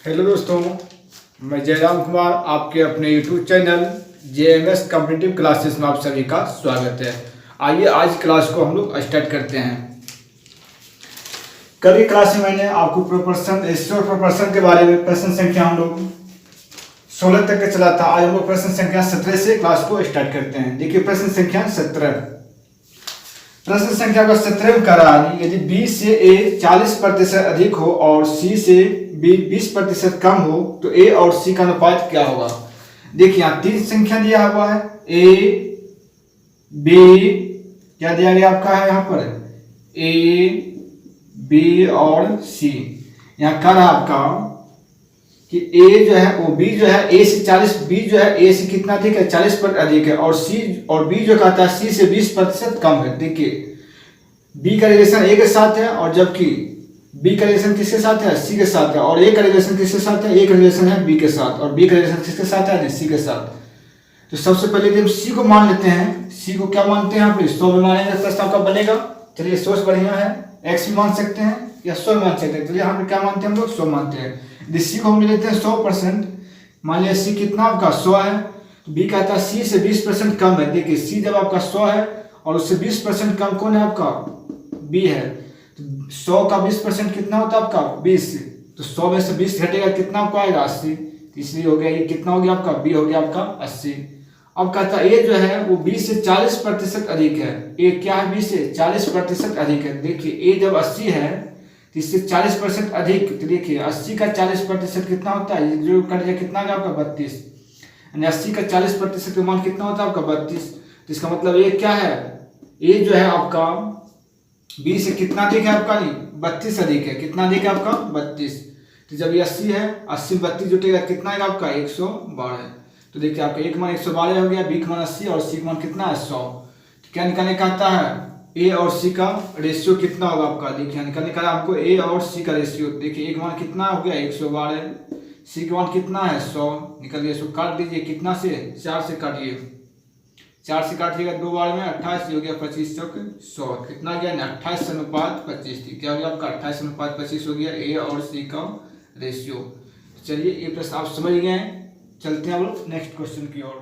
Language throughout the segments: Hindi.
हेलो दोस्तों, मैं जयराम कुमार आपके अपने YouTube channel JMS competitive classes में आप सभी का स्वागत है। आइए आज क्लास को हम लोग स्टार्ट करते हैं। कल की क्लास में मैंने आपको प्रोपोर्शन रेशियो और प्रोपोर्शन के बारे में प्रश्न संख्या हम लोग 16 तक के चला था। आज हम लोग प्रश्न संख्या 17 से क्लास को स्टार्ट करते हैं। देखिए प्रश्न संख्या 17। प्रश्न संख्या का 17 करा, यदि B से A 40% अधिक हो और C से B 20% कम हो तो A और C का अनुपात क्या होगा। देखिए यहाँ तीन संख्या दिया हुआ है, A B, क्या दिया गया आपका है यहाँ पर A B और C। यहाँ कह रहा आपका कि A जो है वो B जो है A से 40, B जो है A से कितना अधिक है 40% अधिक है, और C और B जो कहता है C से 20% कम है। देखिए B का रिलेशन A के साथ है और जबकि B का रिलेशन किसके साथ है C के साथ है, और A का रिलेशन किसके साथ है, A का रिलेशन है B के साथ, और B का रिलेशन किसके साथ है C के साथ। तो सबसे पहले हम C को मान लेते हैं। C को क्या मानते हैं यहाँ पे 100 में मानेंगे, प्रश्न आपका बनेगा। चलिए 100 बढ़िया है, X भी मान सकते हैं या 100 मान सकते हैं। चलिए यहाँ पे क्या मानते हैं हम लोग 100 मानते हैं। यदि C को हम ले लेते हैं 100%, मान लिया C कितना आपका 100 है, तो B कहता है C से 20% कम है। देखिए C जब आपका 100 है और उससे 20% कम कौन है आपका B है, तो 100 का 20% कितना होता है आपका 20, तो 100 में से 20 घटेगा कितना आपको आएगा 80, तो इसलिए हो गया ये कितना हो गया आपका B हो गया आपका 80। अब कहता है A जो है वो 20 से 40% अधिक है। A क्या है 20 से 40% अधिक है। देखिए A जब 80 है तो इससे 40% अधिक, तो देखिए 80 का 40% कितना होता है, जो कट जाए कितना होगा आपका 32, यानी 80 का 40% का मान कितना होता है आपका 32। तो इसका मतलब ये क्या है, A जो है आपका 20 से कितना अधिक है आपका, नहीं 32 अधिक है। कितना अधिक है आपका 32। तो जब ये 80 है, 80 32 जुटेगा कितना है आपका 112। तो देखिए आपका एक मान 112 हो गया, B का मान 80 और C का मान कितना है 100। तो क्या निकालने का आता है A और C का रेशियो कितना होगा आपका। देखिए निकालने का आपको A और C का रेशियो। देखिए एक मान कितना हो गया 112, C का मान कितना है 100। निकल गया, इसको काट दीजिए कितना से 4 से काटिए, 4 से काटिएगा 2 बार में 28 हो गया 25 चौक 100, कितना गया 28:25। क्या हो गया आपका 28:25 हो गया A और C का रेशियो। चलिए ये प्रश्न आप समझ गए हैं। चलते हैं हम लोग नेक्स्ट क्वेश्चन की ओर।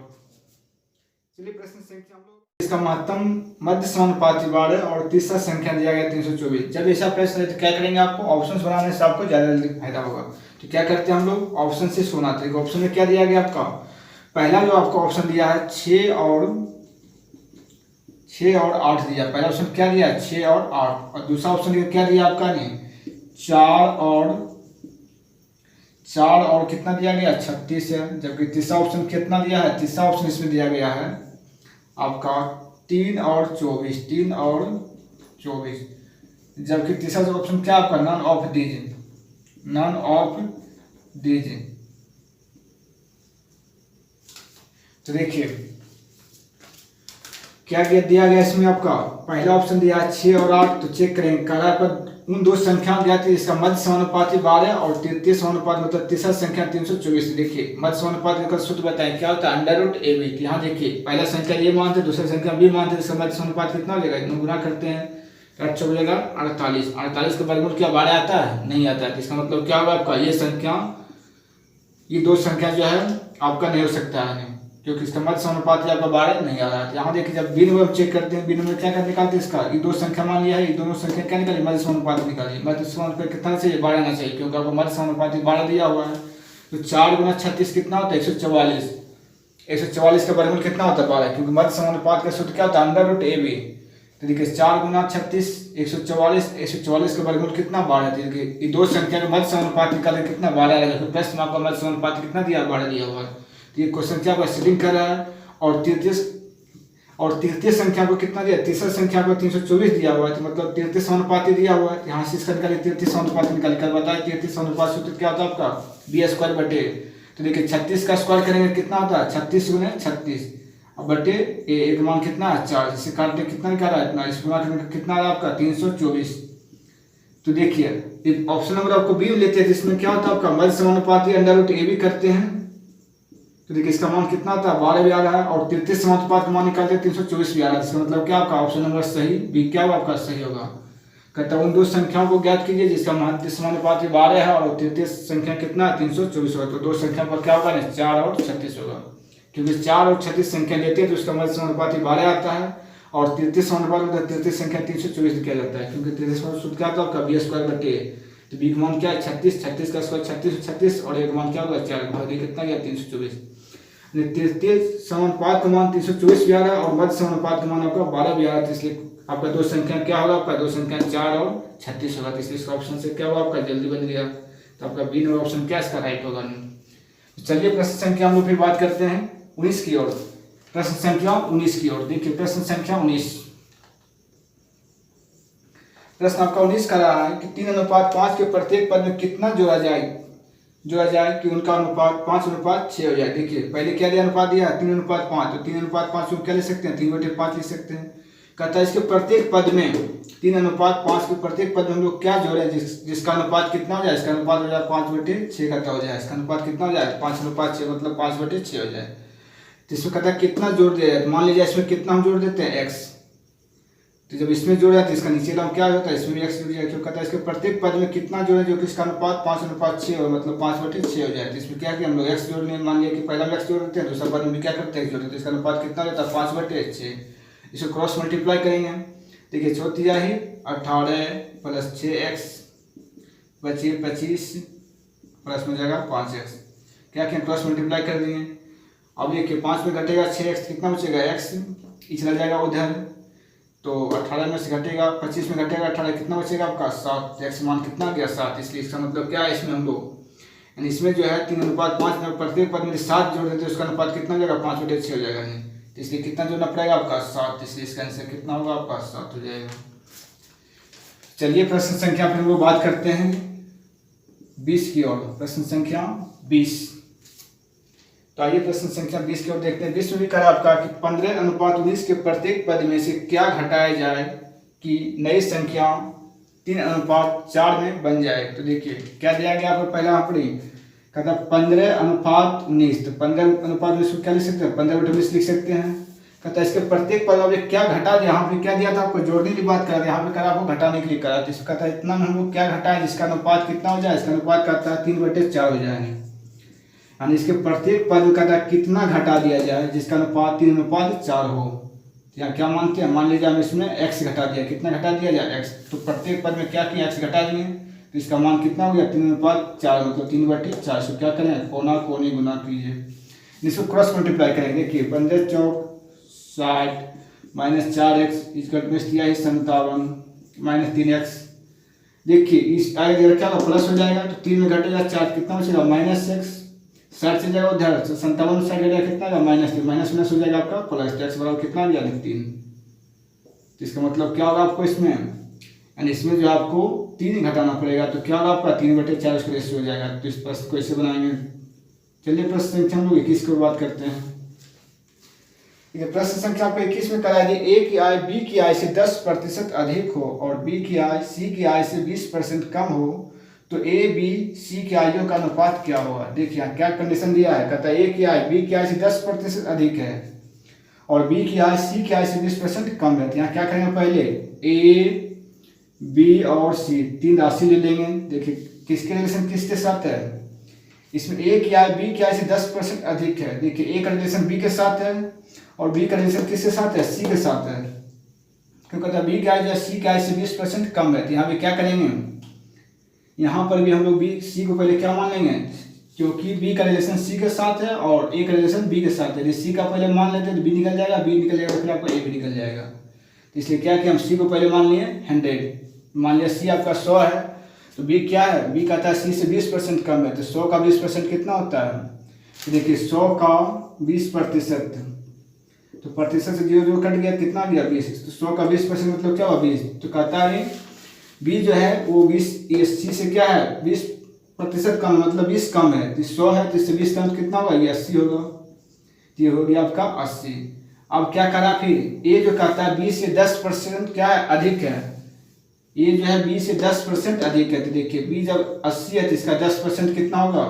चलिए प्रश्न संख्या हम लोग इसका महत्तम मध्य समानुपाती बाड़ है और तीसरा संख्या दिया गया 324। जब ऐसा प्रश्न है तो क्या करेंगे, आपको ऑप्शंस बनाने से आपको ज्यादा जल्दी फायदा होगा। तो क्या करते हैं हम लोग ऑप्शन से सुनाते हैं। ऑप्शन में क्या दिया गया आपका, पहला जो आपको ऑप्शन दिया है 6 और 8 दिया। पहला ऑप्शन क्या दिया 6 और 8, और दूसरा ऑप्शन क्या दिया आपका नहीं 4 और कितना दिया गया 36 है। जबकि तीसरा ऑप्शन कितना दिया है, तीसरा ऑप्शन इसमें दिया गया है आपका 3 और 24। जबकि तीसरा ऑप्शन क्या आपका नन ऑफ दीज। तो देखिए क्या दिया गया इसमें आपका, पहला ऑप्शन दिया है 6 और 8। तो चेक करेंगे कारा पर उन दो संख्याओं दिया थी, इसका मध्य समानुपाती 12 और तृतीय समानुपात मतलब तीसरा संख्या 324। देखिए मध्य समानुपात का सूत्र बताएं क्या होता है √AB। यहाँ देखिए पहला संख्या ये मानते दूसरा संख्या B मानते, इसका मध्य समानुपात कितना हो जाएगा, इतना गुना करते हैं 8 हो जाएगा 48। 48 का वर्गमूल क्या 12 आता है, नहीं आता है। इसका मतलब क्या होगा आपका ये दो संख्या जो है आपका नहीं हो सकता है, क्योंकि इसका मध्य समानुपाती आपका 12 नहीं आ रहा है। यहाँ देखिए जब बिन में चेक करते हैं, बिन में क्या क्या निकालते हैं, इसका ये दो संख्या मान लिया है, ये दोनों संख्या क्या निकाली मध्य समानुपाती निकालिए। मध्य समानुपात कितना चाहिए 12 आना चाहिए, क्योंकि आपको मध्य समानुपाती 12 दिया हुआ है। तो 4 × 36 कितना होता है 144। 144 का वर्गमूल कितना होता है 12, क्योंकि मध्य समानुपात का सूत्र क्या होता है √AB। तो देखिए 4 × 36 144 का वर्गमूल कितना 12। देखिए ये दो संख्या का मध्य समानुपात निकाले कितना 12 आएगा। तो प्रश्न में आपका मध्य समानुपात कितना दिया 12 दिया हुआ है। तो ये क्वेश्चन क्या आपका सीडिंग कर रहा है, और तृतीय संख्या को कितना दिया, तीसरा संख्या को 324 दिया हुआ है। तो मतलब तृतीय समानुपाती दिया हुआ है। यहाँ से इसका निकालिए तृतीय समानुपात निकाल कर बताए तृतीय समानुपात सूत्र क्या होता है आपका B² बटे। तो देखिए 36 का स्क्वायर करेंगे कितना होता है 36 × 36 अब बटे एक मान कितना है 4, जिससे काटने कितना निकाला है इतना, इस गुना करने कितना है आपका 324। तो देखिए ऑप्शन नंबर आपको B लेते हैं जिसमें क्या होता है आपका मध्य समानुपाती √AB करते हैं। तो देखिए इसका मान कितना था 12 भी आ रहा है, और तृतीय समानुपात का मान निकालते हैं 324 भी आ रहा है। इसका मतलब क्या आपका ऑप्शन नंबर सही B क्या होगा आपका सही होगा। कहता है उन दो संख्याओं को ज्ञात कीजिए जिसका मध्य समानुपाती 12 है और तृतीय संख्या कितना है 324 होगा। तो दो संख्या पर क्या होगा ना 4 और 36 होगा, क्योंकि 4 और 36 संख्या लेते हैं तो उसका मध्य समानुपाती 12 आता है और तृतीय समानुपात तृतीय संख्या 324 किया जाता है, क्योंकि तृतीय सूत्र क्या था आपका b² तो b का मान क्या है 36, 36 का स्क्वायर 36, 36 और एक मान क्या होगा 4 भागे कितना गया 324। तृतीय समानुपात का मान 324 भी आ रहा है और मध्य समानुपात का मान आपका 12 भी आ रहा है, इसलिए आपका दो संख्या क्या होगा, आपका दो संख्या 4 और 36 होगा। तो इसलिए इसका ऑप्शन से क्या होगा आपका जल्दी बन गया, तो आपका बी नंबर ऑप्शन क्या इसका राइट होगा नहीं। चलिए प्रश्न संख्या हम लोग फिर बात करते हैं 19 की ओर। प्रश्न संख्या 19 की ओर देखिए, प्रश्न संख्या 19, प्रश्न आपका 19 कर रहा है कि 3:5 के प्रत्येक पद में कितना जोड़ा जाए कि उनका अनुपात 5:6 हो जाए। देखिए पहले क्या दिया, अनुपात दिया 3:5, तो 3:5 को क्या ले सकते हैं 3/5 लिख सकते हैं। कहता है इसके प्रत्येक पद में 3:5 के प्रत्येक पद में हम लोग क्या जोड़े जिसका अनुपात कितना हो जाए, इसका अनुपात हो जाए 5/6 कहता हो जाए, इसका अनुपात कितना हो जाए 5:6 मतलब 5/6 हो जाए। तो इसमें कहता है कितना जोड़ दिया जाए, तो मान लीजिए इसमें कितना हम जोड़ देते हैं x, तो जब इसमें जोड़ जाते हैं इसका नीचे दाम क्या होता है इसमें भी x जुड़ जाएगा, क्यों कहता है इसके प्रत्येक पद में कितना जोड़े जो कि इसका अनुपात 5:6 हो मतलब 5/6 हो जाए। तो इसमें क्या किया हम लोग x जोड़ने, मान लिया कि पहला में x जोड़ देते हैं दूसरा पद में भी क्या करते हैं x जोड़ देते हैं, इसका अनुपात कितना रहता है 5/6। इसको क्रॉस मल्टीप्लाई करेंगे, देखिए 4×3 18 + 6x बचे 25 प्लस में जाएगा 5x, क्या किया क्रॉस मल्टीप्लाई कर दिए। अब देखिए 5 में घटेगा 6x कितना बचेगा x, चला जाएगा उधर, तो 18 में से घटेगा 25 में घटेगा 18 कितना बचेगा आपका 7, x मान कितना गया 7। इसलिए इसका मतलब क्या है इसमें हम लोग यानी इसमें जो है 3:5 में प्रत्येक पद में 7 जोड़ देते हैं उसका अनुपात कितना हो जाएगा 5/6 हो जाएगा नहीं, तो इसलिए कितना जोड़ना पड़ेगा आपका 7, इसलिए इसका आंसर कितना होगा आपका 7 हो जाएगा। चलिए प्रश्न संख्या फिर हम लोग बात करते हैं 20 की ओर। प्रश्न संख्या 20, तो आइए प्रश्न संख्या 20 की ओर देखते हैं। 20 में भी कहा आपका कि 15:19 के प्रत्येक पद में से क्या घटाया जाए कि नई संख्या 3:4 में बन जाए। तो देखिए क्या दिया गया आपको पहला यहाँ पर कहता 15:19, तो 15:19 को क्या लिख सकते हैं 15/19 लिख सकते हैं। कहता है इसके प्रत्येक पद में क्या घटा दिया, यहाँ पे क्या दिया था आपको जोड़ने की बात कर रहे हैं, यहाँ पे करा आपको घटाने के लिए करा, तो इसको कहता है इतना में हम लोग क्या घटाए जिसका अनुपात कितना हो जाए, इसका अनुपात कहता है 3/4 हो जाए, यानी इसके प्रत्येक पद में कहता है कितना घटा दिया जाए जिसका अनुपात 3:4 हो। यहाँ क्या मानते हैं, मान लीजिए हम इसमें x घटा दिया, कितना घटा दिया जाए x, तो प्रत्येक पद में क्या किया x घटा दिए, तो इसका मान कितना हो गया 3:4 मतलब 3/4। सो क्या करें कोना कोनी गुना कीजिए, इसको क्रॉस मल्टीप्लाई करेंगे। देखिए 15 चौक 60 - 4x इसका दिया है 57 - 3x। देखिए इस आगे क्या होगा प्लस हो जाएगा, तो 3 में घटेगा 4 कितना बचेगा -x, 60 से जाएगा उधर 57 से घटेगा कितना होगा -3, माइनस हो जाएगा आपका प्लस, तो x बराबर कितना दिया 3। तो इसका मतलब क्या होगा आपको इसमें यानी इसमें जो आपको 3 घटाना पड़ेगा, तो क्या होगा आपका 3/4 उसका रेशियो हो जाएगा। तो इस प्रश्न को ऐसे बनाएंगे। चलिए प्रश्न संख्या हम लोग 21 को बात करते हैं। प्रश्न संख्या आपको 21 में करा है a की आय b की आय से 10% अधिक हो और b की आय c की आय से 20% कम हो, तो a b c की आयों का अनुपात क्या होगा। देखिए क्या कंडीशन दिया है, कहता है a की आय b की आय से 10% अधिक है और b की आय c की आय से 20% कम है। तो यहाँ क्या करेंगे पहले a b और c तीन राशि ले लेंगे। देखिए किसके रिलेशन किसके साथ है, इसमें a की आय b की आय से 10% अधिक है। देखिए a का रिलेशन b के साथ है और b का रिलेशन किसके साथ है c के साथ है, क्योंकि कहता है b की आय जो c की आय से 20% कम है। तो यहाँ पे क्या करेंगे, यहाँ पर भी हम लोग b c को पहले क्या मान लेंगे, क्योंकि b का रिलेशन c के साथ है और a का रिलेशन b के साथ है। c का पहले मान लेते हैं तो b निकल जाएगा, b निकल जाएगा फिर आपका a भी निकल जाएगा। तो इसलिए क्या कि हम c को पहले मान लिए 100, मान लिया c आपका 100 है, तो b क्या है, b कहता है c से 20% कम है, तो 100 का 20% कितना होता है। तो देखिए 100 का 20%, तो प्रतिशत से 0 कट गया कितना गया 20, तो 100 का 20% मतलब क्या हुआ 20। तो कहता है b जो है वो 20 c से क्या है 20% कम मतलब 20 कम है, तो 100 है तो इससे 20 कम कितना होगा ये 80 होगा, तो ये हो गया आपका 80। अब क्या करा फिर ये जो कहता है 20 से 10% क्या है अधिक है, ये जो है 20 से 10% अधिक है। तो देखिए b जब 80 है तो इसका 10% कितना होगा,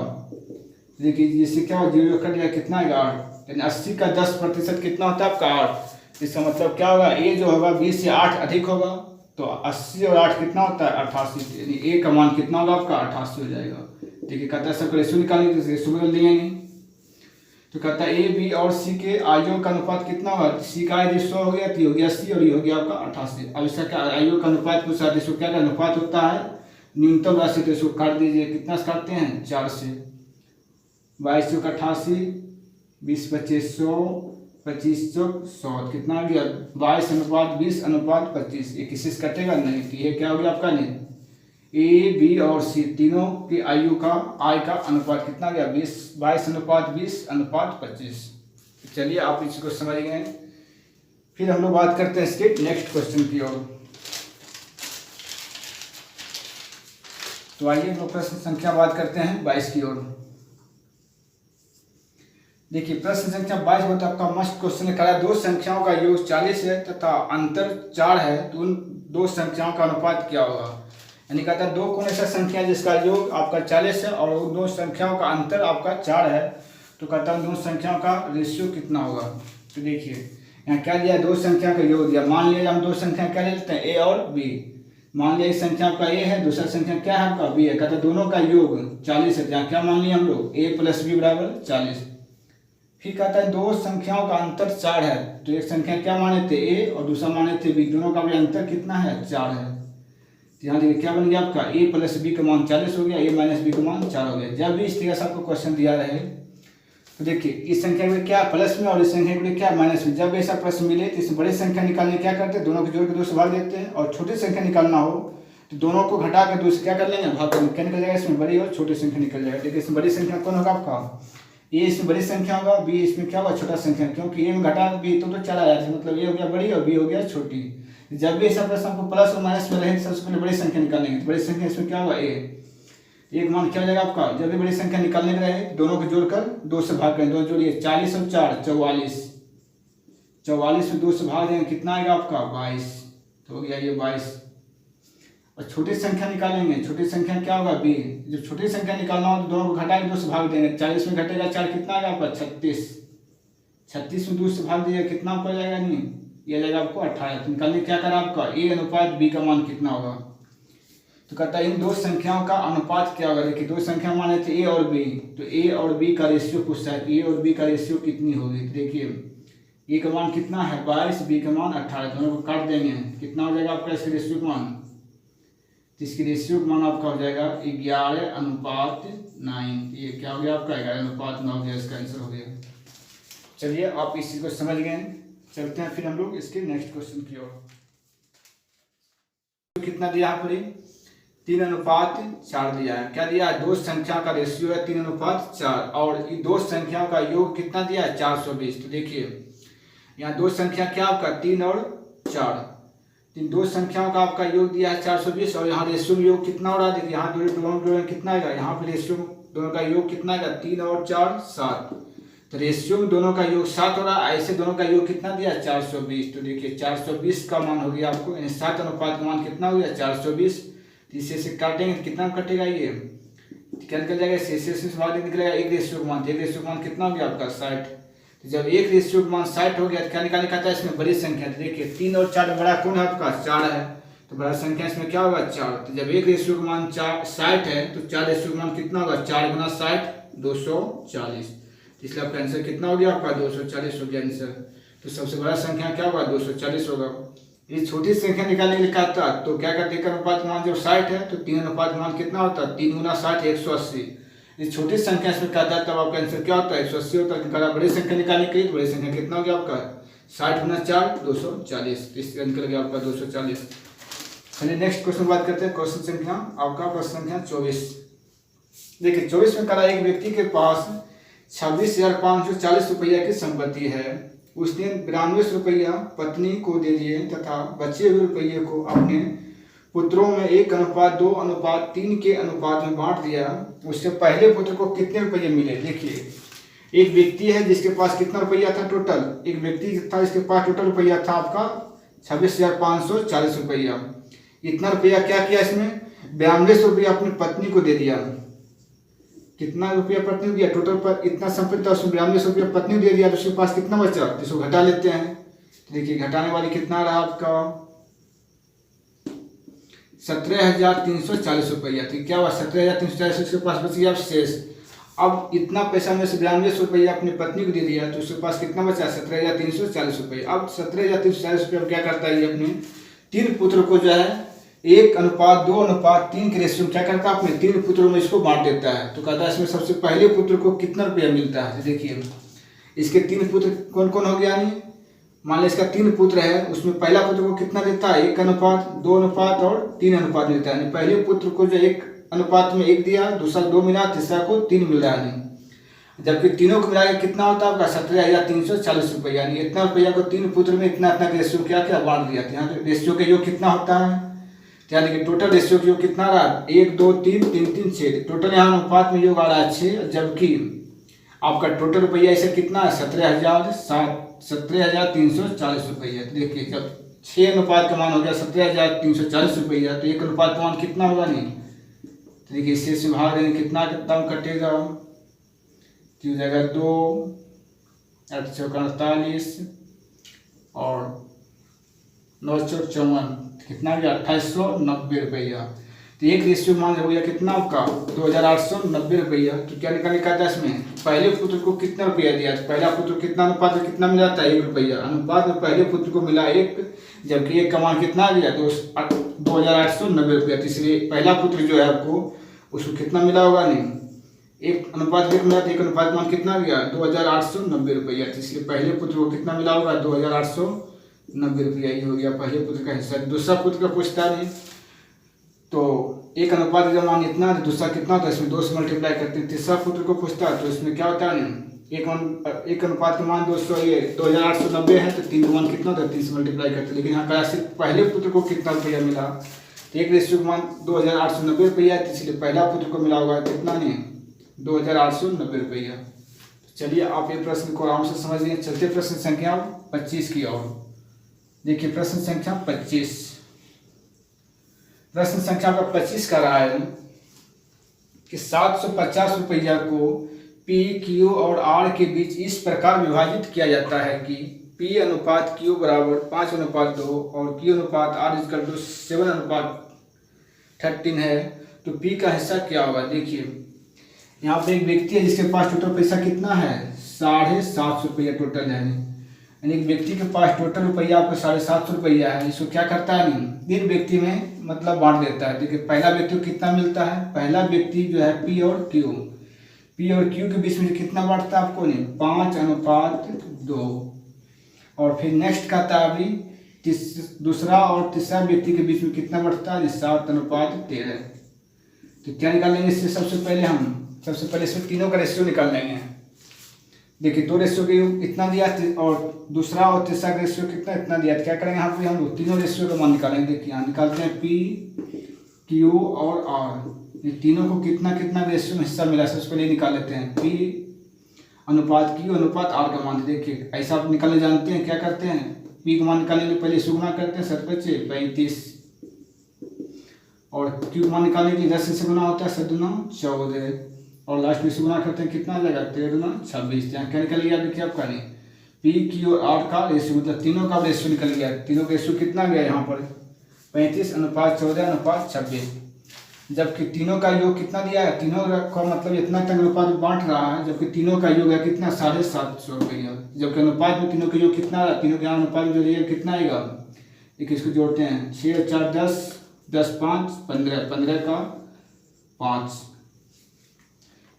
देखिए इससे क्या होगा 0 कट गया कितना आएगा 8, यानी 80 का 10% कितना होता है आपका 8। इसका मतलब क्या होगा a जो होगा 20 से 8 अधिक होगा तो 80 और 8 कितना होता है 88, यानी ए का मान कितना होगा आपका 88 हो जाएगा। देखिए कहता है सबका रेशियो निकालने के रेशियो बदल देंगे नहीं, तो कहता है ए बी और सी के आयुओं का अनुपात कितना होगा, सी का यदि 100 हो गया तो ये हो गया 80 और ये हो गया आपका 88। अब इसका क्या आयुओं का अनुपात पूछा, इसको क्या अनुपात होता है न्यूनतम राशि, तो इसको काट दीजिए, कितना से काटते हैं 4 से, 22 का 88, 20 25 100, 25 100 कितना आ गया 22:20:25, ये किसी से कटेगा नहीं, तो ये क्या हो गया आपका नहीं ए बी और सी तीनों की आयु का आय का अनुपात कितना गया 22:20:25। चलिए आप इसको समझ गए। फिर हम लोग बात करते हैं इसके नेक्स्ट क्वेश्चन की ओर। तो आइए हम लोग प्रश्न संख्या बात करते हैं 22 की ओर। देखिए प्रश्न संख्या 22 में तो आपका मस्ट क्वेश्चन करा, दो संख्याओं का योग 40 है तथा अंतर 4 है, तो उन दो संख्याओं का अनुपात क्या होगा। यानी कहता है दो कौन ऐसा संख्या जिसका योग आपका 40 है और उन दो संख्याओं का अंतर आपका 4 है, तो कहता है उन दो संख्याओं का रेशियो कितना होगा। तो देखिए यहाँ क्या दिया, दो संख्या का योग दिया, मान लिया हम दो संख्या क्या लेते हैं ए और बी, मान लिया इस संख्या का ए है, दूसरा संख्या क्या है आपका बी है, कहता है दोनों का योग 40 है, जहाँ क्या मान लिया हम लोग a + b = 40। फिर कहता है दो संख्याओं का अंतर 4 है, तो एक संख्या क्या माने थे a और दूसरा माने थे b, दोनों का भी अंतर कितना है 4 है। तो यहाँ देखिए क्या बन गया आपका a + b का मान 40 हो गया, a - b का मान 4 हो गया। जब भी इस तरह से आपको क्वेश्चन दिया रहे तो देखिए इस संख्या में क्या प्लस में और इस संख्या में क्या माइनस में, जब ऐसा प्रश्न मिले तो इस बड़ी संख्या निकालने क्या करते हैं, दोनों को जोड़ के 2 से भाग देते हैं, और छोटी संख्या निकालना हो तो दोनों को घटा के 2 से क्या कर लेंगे भाग कर, क्या निकल जाएगा इसमें बड़ी और छोटी संख्या निकल जाएगा। देखिए इसमें बड़ी संख्या कौन होगा आपका ए, इसमें बड़ी संख्या होगा, बी इसमें क्या होगा छोटा संख्या, क्योंकि ए में घटा बी तो चला जाता है, मतलब ए हो गया बड़ी और बी हो गया छोटी। जब भी ऐसा प्रश्न आपको प्लस और माइनस में रहे सबसे पहले बड़ी संख्या निकालेंगे, तो बड़ी संख्या इसमें क्या होगा ए, एक मान क्या हो जाएगा आपका, जब भी बड़ी संख्या निकालने के रहे दोनों को जोड़कर 2 से भाग करें, दोनों जोड़िए 40 और 4 44, 44 में 2 से भाग देंगे कितना आएगा आपका 22, तो हो गया ये 22। और छोटी संख्या निकालेंगे, छोटी संख्या क्या होगा बी, जब छोटी संख्या निकालना हो तो दोनों को घटाएंगे 2 से भाग देंगे, 40 में घटेगा 4 कितना आएगा आपका 36, 36 में 2 से भाग दीजिए कितना आपको जाएगा नहीं, ये जाएगा आपको 18। तो निकालने क्या करा आपका a अनुपात b का मान कितना होगा, तो कहता है इन दो संख्याओं का अनुपात क्या होगा। देखिए दो संख्या माने थे a और b, तो a और b का रेशियो पूछता है, a और b का रेशियो कितनी होगी। देखिए a का मान कितना है 22, b का मान 18, दोनों को काट देंगे कितना हो जाएगा आपका इसके रेशियो का मान, तो इसके रेशियो का मान आपका हो जाएगा 11:9। ये क्या हो गया आपका 11:9 हो गया, इसका आंसर हो गया। चलिए आप इस चीज को समझ गए, चलते हैं फिर हम लोग इसके नेक्स्ट क्वेश्चन की ओर। कितना दिया यहाँ पर 3:4 दिया है, क्या दिया है दो संख्या का रेशियो है 3:4 और ये दो संख्याओं का योग कितना दिया है 420। तो देखिए यहाँ दो संख्या क्या आपका 3 और 4, इन दो संख्याओं का आपका योग दिया है 420 और यहाँ रेशियो में योग कितना हो रहा है, देखिए यहाँ दोनों कितना आएगा, यहाँ पे रेशियो दोनों का योग कितना आएगा 3 और 4 7, तो रेशियो में दोनों का योग 7 हो रहा है, ऐसे दोनों का योग कितना दिया 420। तो देखिए 420 का मान हो गया आपको, 7 अनुपात का मान कितना हो गया 420, इसे से काटेंगे तो कितना कटेगा ये क्या निकल जाएगा, से भाग निकलेगा एक रेशियो का मान, एक रेशियो का मान कितना हो गया आपका 60। तो जब एक रेशियो का मान 60 हो गया तो क्या निकालने का था इसमें बड़ी संख्या, तो देखिए 3 और 4 बड़ा कौन है आपका 4 है, तो बड़ा संख्या इसमें क्या होगा 4। तो जब एक रेशियो का मान 60 है तो 4 रेशियो का मान कितना होगा 4 × 60 240, इसलिए आपका आंसर कितना हो गया आपका 240 हो गया आंसर। तो सबसे बड़ा संख्या क्या होगा 240 होगा। ये छोटी संख्या निकालने के लिए कहा था, तो क्या करते हैं अनुपात मान जब 60 है तो 3 अनुपात मान कितना होता है 3 × 60 180। ये छोटी संख्या इसमें कहता है तब आपका आंसर क्या होता है 180 होता है। निकाला बड़ी संख्या निकालने के लिए, बड़ी संख्या कितना हो गया आपका 60 × 4 240, इसका निकल गया आपका 240। चलिए नेक्स्ट क्वेश्चन बात करते हैं, क्वेश्चन संख्या आपका प्रश्न संख्या 24। देखिए 24 में कहा एक व्यक्ति के पास 26,540 रुपया की संपत्ति है, उसने 92 रुपया पत्नी को दे दिए तथा बचे हुए रुपये को अपने पुत्रों में 1:2:3 के अनुपात में बांट दिया। उससे पहले पुत्र को कितने रुपये मिले। देखिए एक व्यक्ति है जिसके पास कितना रुपया था टोटल, एक व्यक्ति था इसके पास टोटल रुपया था आपका 26,540 रुपया। इतना रुपया क्या किया इसमें 92 रुपया अपनी पत्नी को दे दिया। कितना रुपया पत्नी को दिया टोटल पर इतना संपत्ति था, उसमें 92 रुपया पत्नी को दे दिया, तो उसके पास कितना बचा, इसको घटा लेते हैं। तो देखिए घटाने वाली कितना रहा आपका 17,340 रुपया। तो क्या हुआ, 17,340 उसके पास बच गया अब शेष। अब इतना पैसा में से 92 रुपया अपनी पत्नी को दे दिया, तो उसके पास कितना बचा, 17,340 रुपये। अब 17,340 रुपये अब क्या करता है, ये अपने 3 पुत्र को जो है 1:2:3 के रेशियो में क्या करता है, अपने 3 पुत्रों में इसको बांट देता है। तो कहता है इसमें सबसे पहले पुत्र को कितना रुपया मिलता है। देखिए इसके 3 पुत्र कौन कौन हो गया, नहीं मान लो इसका 3 पुत्र है, उसमें पहला पुत्र को कितना देता है, 1:2:3 और 3 अनुपात देता है। पहले पुत्र को जो 1 अनुपात में 1 दिया, दूसरा 2 मिला, तीसरा को 3 मिल रहा है। जबकि तीनों को मिलाकर कितना होता है आपका 17,340 रुपये। यानी इतना रुपया को 3 पुत्र में इतना इतना रेशियो क्या क्या बांट दिया। यहाँ रेशियो के योग कितना होता है, यानी कि टोटल रेशियो के योग कितना रहा, 1 2 3 3 3 6। टोटल यहाँ अनुपात में योग आ रहा है 6, जबकि आपका टोटल रुपया इसे कितना है 17,340 रुपया। तो देखिए जब 6 अनुपात का मान हो गया 17,340 रुपया, तो 1 अनुपात का मान कितना होगा, नहीं तो देखिए इससे से भाग देंगे कितना दाम कटेगा, तो हो जाएगा 2 8 चौका 48 और 9 चौक 54, कितना गया 2890 रुपया। तो एक रेशियो मान हो गया कितना आपका 2,890 रुपया। तो क्या निकालने का था इसमें, पहले पुत्र को कितना रुपया दिया, तो पहला पुत्र कितना अनुपात में कितना मिला था 1 रुपया। अनुपात में पहले पुत्र को मिला 1, जबकि 1 का मान कितना आ गया 2,890 रुपया। तो इसलिए पहला पुत्र जो है आपको उसको कितना मिला होगा, नहीं 1 अनुपात 1 मिला, तो 1 अनुपात मान कितना गया 2,890 रुपया। तो इसलिए पहले पुत्र को कितना मिला होगा 2,890 रुपया। ये हो गया पहले पुत्र का हिस्सा। दूसरा पुत्र का पूछता नहीं, तो 1 अनुपात का मान इतना, तो दूसरा कितना होता है, इसमें 2 से मल्टीप्लाई करते हैं। तीसरा पुत्र को पूछता है, तो इसमें क्या होता है, 1 अनुपात का मान 2,890 है, तो 3 का मान कितना होता है 3 से मल्टीप्लाई करते हैं। लेकिन यहाँ पर सिर्फ पहले पुत्र को कितना रुपया मिला, तो एक रेशियो का मान 2,890 रुपया है, इसलिए पहला पुत्र को मिला होगा कितना, नहीं 2,890 रुपया। चलिए आप ये प्रश्न को आराम से समझ लिए। चलते प्रश्न संख्या 25 की ओर। देखिए प्रश्न संख्या 25, प्रश्न संख्या का 25 का रहा है कि 750 रुपया को P, Q और R के बीच इस प्रकार विभाजित किया जाता है कि P अनुपात Q बराबर 5:2 और Q अनुपात R = 7:13 है। तो P का हिस्सा क्या होगा। देखिए यहाँ पे एक व्यक्ति है जिसके पास टोटल पैसा कितना है 750 रुपया टोटल है। यानी एक व्यक्ति के पास टोटल रुपया आपको 750 रुपया है। इसको क्या करता है, नहीं 3 व्यक्ति में मतलब बांट देता है। देखिए पहला व्यक्ति को कितना मिलता है, पहला व्यक्ति जो है P और Q के बीच में कितना बांटता है आपको, नहीं 5:2। और फिर नेक्स्ट का था अभी दूसरा और तीसरा व्यक्ति के बीच में कितना बढ़ता है 7:13। तो क्या निकालेंगे इससे, सबसे पहले इसमें तीनों का रेशियो निकाल लेंगे। देखिए 2 रेशियो के इतना दिया और दूसरा और तीसरा का रेशियो कितना इतना दिया। तो क्या करेंगे यहाँ पे हम लोग तीनों रेशियो का मान निकालेंगे। देखिए यहाँ निकालते हैं P, Q और R, ये तीनों को कितना कितना रेशियो में हिस्सा मिला सबसे पहले निकाल लेते हैं। P अनुपात Q अनुपात R का मान। देखिए ऐसा आप निकालने जानते हैं, क्या करते हैं P का मान निकालने के लिए पहले सुगुना करते हैं 7 × 35 और Q का मान निकालने के लिए 10 से गुना होता है 7×9 14 और लास्ट में से गुना करते हैं कितना आ जाएगा 13×9 26। यहाँ क्या निकल गया, देखिए आपका नहीं P, Q और R का रेशियो मतलब तीनों का रेशियो निकल गया। तीनों का रेशियो कितना गया यहाँ पर 35:14:26। जबकि तीनों का योग कितना दिया है, तीनों का मतलब इतना तक अनुपात बांट रहा है, जबकि तीनों का योग है कितना 750 रुपया। जबकि अनुपात में तीनों का योग कितना रहा, तीनों के अनुपात में जो रियल कितना आएगा, एक इसको जोड़ते हैं 6 और 4 10 10 5 15 15 का 5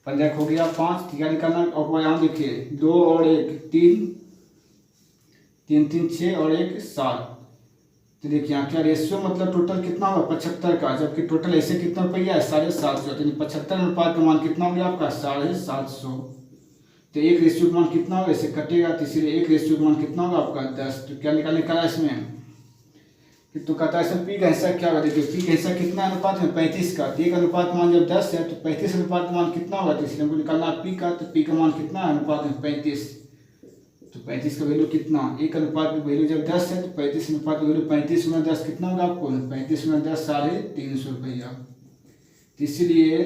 15 हो गया 5। क्या निकालना, और यहाँ देखिए 2 और 1 3 3 3 6 और 1 7। तो देखिए यहाँ क्या रेशियो मतलब टोटल कितना होगा 75 का, जबकि टोटल ऐसे कितना रुपया है 750। तो 75 अनुपात का मान कितना हो गया आपका 750। तो एक रेशियो का मान कितना होगा, इसे कटेगा तो इसीलिए एक रेशियो का मान कितना होगा आपका 10। तो क्या निकालने का है इसमें, तो कहता है इसमें P का हिस्सा क्या होगा। देखिए P का हिस्सा कितना अनुपात में 35 का, एक अनुपात मान जब 10 है तो 35 अनुपात मान कितना होगा, तो इसलिए हमको निकालना P का। तो P का मान कितना है अनुपात में 35, तो 35 का वैल्यू कितना, एक अनुपात में वैल्यू जब 10 है तो 35 अनुपात का वैल्यू 35×10 कितना होगा आपको 35×10 350 रुपया। तो इसीलिए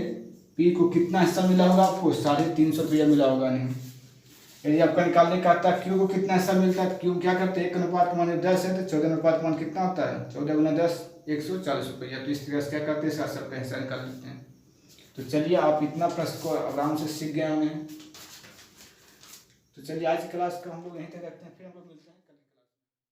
P को कितना हिस्सा मिला होगा आपको 350 रुपया मिला होगा। नहीं यदि आपका निकालने का आता है Q को कितना हिस्सा मिलता है, तो Q क्या करते हैं 1 अनुपात मान 10 है तो 14 अनुपात मान कितना होता है 14×10 140 रुपया। तो इस तरह से क्या करते हैं, इसका सबका हिस्सा निकाल लेते हैं। तो चलिए आप इतना प्रश्न को आराम से सीख गए होंगे। तो चलिए आज की क्लास को हम लोग यहीं तक रखते हैं, फिर हम लोग मिलते हैं।